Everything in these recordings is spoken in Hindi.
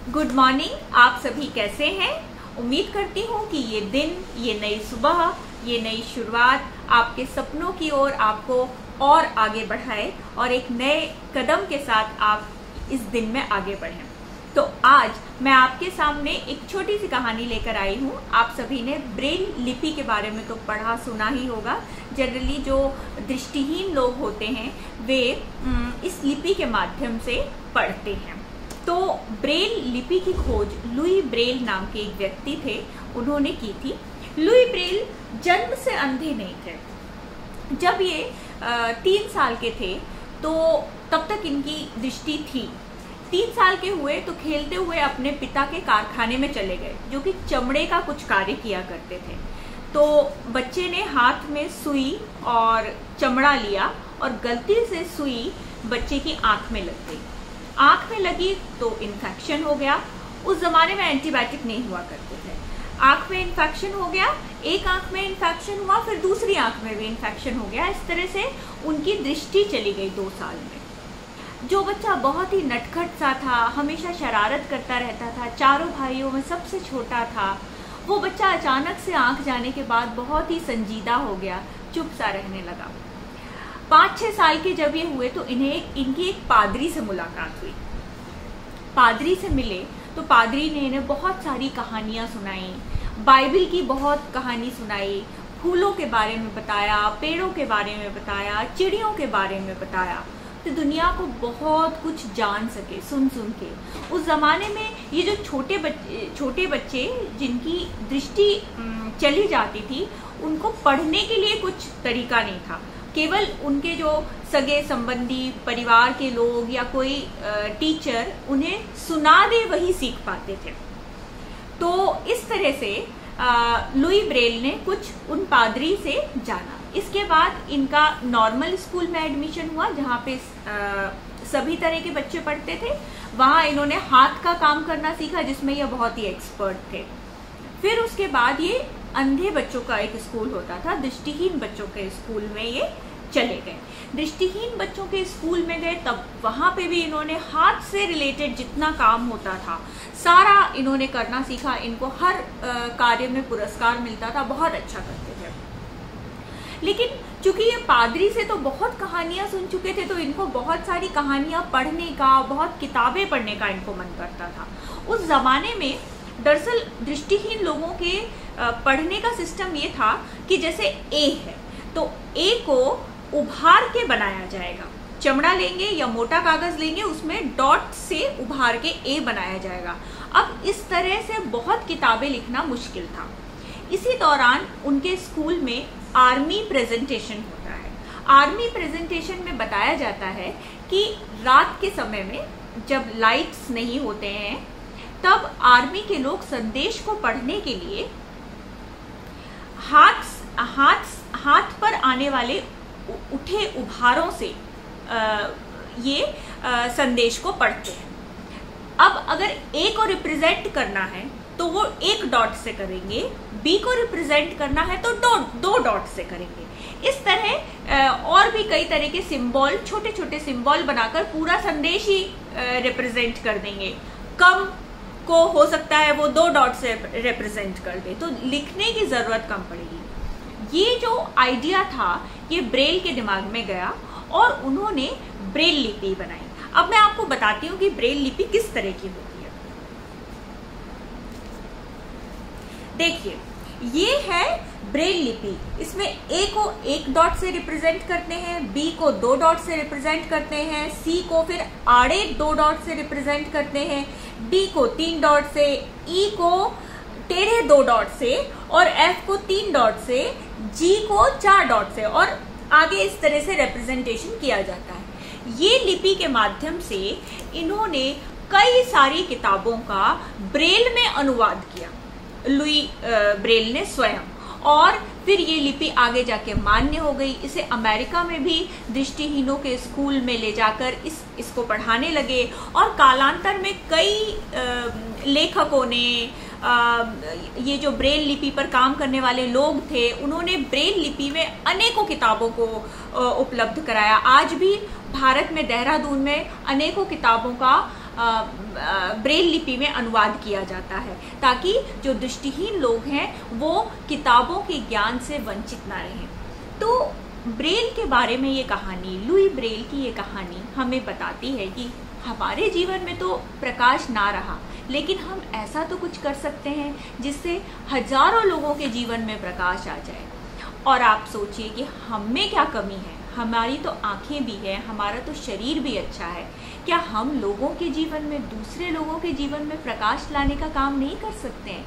Good morning. आप सभी कैसे हैं? उम्मीद करती हूँ कि ये दिन, ये नई सुबह, ये नई शुरुआत आपके सपनों की ओर आपको और आगे बढ़ाए और एक नए कदम के साथ आप इस दिन में आगे बढ़ें। तो आज मैं आपके सामने एक छोटी सी कहानी लेकर आई हूँ। आप सभी ने ब्रेल लिपि के बारे में तो पढ़ा सुना ही होगा। जनरली जो दृष्टिहीन लोग होते हैं वे इस लिपि के माध्यम से पढ़ते हैं। तो ब्रेल लिपि की खोज लुई ब्रेल नाम के एक व्यक्ति थे, उन्होंने की थी। लुई ब्रेल जन्म से अंधे नहीं थे। जब ये 3 साल के थे तो तब तक इनकी दृष्टि थी। 3 साल के हुए तो खेलते हुए अपने पिता के कारखाने में चले गए, जो कि चमड़े का कुछ कार्य किया करते थे। तो बच्चे ने हाथ में सुई और चमड़ा लिया और गलती से सुई बच्चे की आंख में लग गई। आंख में लगी तो इन्फेक्शन हो गया। उस जमाने में एंटीबायोटिक नहीं हुआ करते थे। आंख में इन्फेक्शन हो गया, एक आंख में इन्फेक्शन हुआ, फिर दूसरी आंख में भी इन्फेक्शन हो गया। इस तरह से उनकी दृष्टि चली गई 2 साल में। जो बच्चा बहुत ही नटखट सा था, हमेशा शरारत करता रहता था, चारों भाइयों में सबसे छोटा था, वो बच्चा अचानक से आंख जाने के बाद बहुत ही संजीदा हो गया, चुप सा रहने लगा। 5-6 साल के जब ये हुए तो इनकी एक पादरी से मुलाकात हुई। पादरी से मिले तो पादरी ने इन्हें बहुत सारी कहानियां सुनाई, बाइबल की बहुत कहानी सुनाई, फूलों के बारे में बताया, पेड़ों के बारे में बताया, चिड़ियों के बारे में बताया। तो दुनिया को बहुत कुछ जान सके सुन के। उस जमाने में ये जो छोटे बच्चे जिनकी दृष्टि चली जाती थी, उनको पढ़ने के लिए कुछ तरीका नहीं था। केवल उनके जो सगे संबंधी, परिवार के लोग या कोई टीचर उन्हें सुना दे वही सीख पाते थे। तो इस तरह से लुई ब्रेल ने कुछ उन पादरी से जाना। इसके बाद इनका नॉर्मल स्कूल में एडमिशन हुआ, जहाँ पे सभी तरह के बच्चे पढ़ते थे। वहां इन्होंने हाथ का काम करना सीखा, जिसमें ये बहुत ही एक्सपर्ट थे। फिर उसके बाद ये अंधे बच्चों का एक स्कूल होता था, दृष्टिहीन बच्चों के स्कूल में ये चले गए। दृष्टिहीन बच्चों के स्कूल में गए, तब वहां पे भी इन्होंने हाथ से रिलेटेड जितना काम होता था सारा इन्होंने करना सीखा। इनको हर कार्य में पुरस्कार मिलता था, बहुत अच्छा करते थे। लेकिन चूंकि ये पादरी से तो बहुत कहानियां सुन चुके थे, तो इनको बहुत सारी कहानियां पढ़ने का, बहुत किताबें पढ़ने का इनको मन करता था। उस जमाने में दरअसल दृष्टिहीन लोगों के पढ़ने का सिस्टम ये था कि जैसे ए है तो ए को उभार के बनाया जाएगा। चमड़ा लेंगे या मोटा कागज लेंगे, उसमें डॉट से उभार के ए बनाया जाएगा। अब इस तरह से बहुत किताबें लिखना मुश्किल था। इसी दौरान उनके स्कूल में आर्मी प्रेजेंटेशन होता है। आर्मी प्रेजेंटेशन में बताया जाता है कि रात के समय में जब लाइट्स नहीं होते हैं, तब आर्मी के लोग संदेश को पढ़ने के लिए हाथ पर आने वाले उठे उभारों से ये संदेश को पढ़ते हैं। अब अगर ए को रिप्रेजेंट करना है तो वो 1 डॉट से करेंगे, बी को रिप्रेजेंट करना है तो 2 डॉट से करेंगे। इस तरह और भी कई तरह के सिंबल, छोटे छोटे सिंबल बनाकर पूरा संदेश ही रिप्रेजेंट कर देंगे। कम को हो सकता है वो 2 डॉट से रिप्रेजेंट कर दे, तो लिखने की जरूरत कम पड़ेगी। ये जो आइडिया था ये ब्रेल के दिमाग में गया और उन्होंने ब्रेल लिपि बनाई। अब मैं आपको बताती हूँ कि ब्रेल लिपि किस तरह की होती है। देखिए, ये है ब्रेल लिपि। इसमें ए को 1 डॉट से रिप्रेजेंट करते हैं, बी को 2 डॉट से रिप्रेजेंट करते हैं, सी को फिर आड़े 2 डॉट से रिप्रेजेंट करते हैं, डी को 3 डॉट से, ई को टेढ़े 2 डॉट से और एफ को 3 डॉट से, जी को 4 डॉट से, और आगे इस तरह से रिप्रेजेंटेशन किया जाता है। ये लिपि के माध्यम से इन्होंने कई सारी किताबों का ब्रेल में अनुवाद किया, लुई ब्रेल ने स्वयं। और फिर ये लिपि आगे जाके मान्य हो गई। इसे अमेरिका में भी दृष्टिहीनों के स्कूल में ले जाकर इसको पढ़ाने लगे और कालांतर में कई लेखकों ने, ये जो ब्रेल लिपि पर काम करने वाले लोग थे, उन्होंने ब्रेल लिपि में अनेकों किताबों को उपलब्ध कराया। आज भी भारत में देहरादून में अनेकों किताबों का ब्रेल लिपि में अनुवाद किया जाता है, ताकि जो दृष्टिहीन लोग हैं वो किताबों के ज्ञान से वंचित ना रहें। तो ब्रेल के बारे में ये कहानी, लुई ब्रेल की ये कहानी हमें बताती है कि हमारे जीवन में तो प्रकाश ना रहा, लेकिन हम ऐसा तो कुछ कर सकते हैं जिससे हजारों लोगों के जीवन में प्रकाश आ जाए। और आप सोचिए कि हम में क्या कमी है, हमारी तो आंखें भी हैं, हमारा तो शरीर भी अच्छा है, क्या हम लोगों के जीवन में, दूसरे लोगों के जीवन में प्रकाश लाने का काम नहीं कर सकते हैं?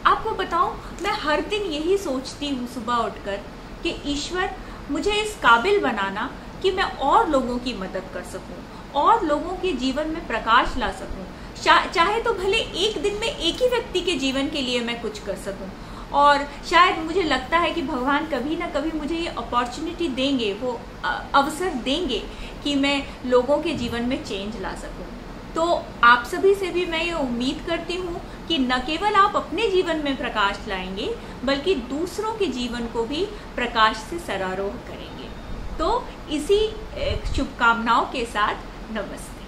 आपको बताऊं, मैं हर दिन यही सोचती हूँ सुबह उठकर कि ईश्वर मुझे इस काबिल बनाना कि मैं और लोगों की मदद कर सकूं, और लोगों के जीवन में प्रकाश ला सकूं। चाहे तो भले एक दिन में एक ही व्यक्ति के जीवन के लिए मैं कुछ कर सकूं, और शायद मुझे लगता है कि भगवान कभी ना कभी मुझे ये अपॉर्चुनिटी देंगे, वो अवसर देंगे कि मैं लोगों के जीवन में चेंज ला सकूं। तो आप सभी से भी मैं ये उम्मीद करती हूँ कि न केवल आप अपने जीवन में प्रकाश लाएंगे, बल्कि दूसरों के जीवन को भी प्रकाश से सरारोह करेंगे। तो इसी शुभकामनाओं के साथ नमस्ते।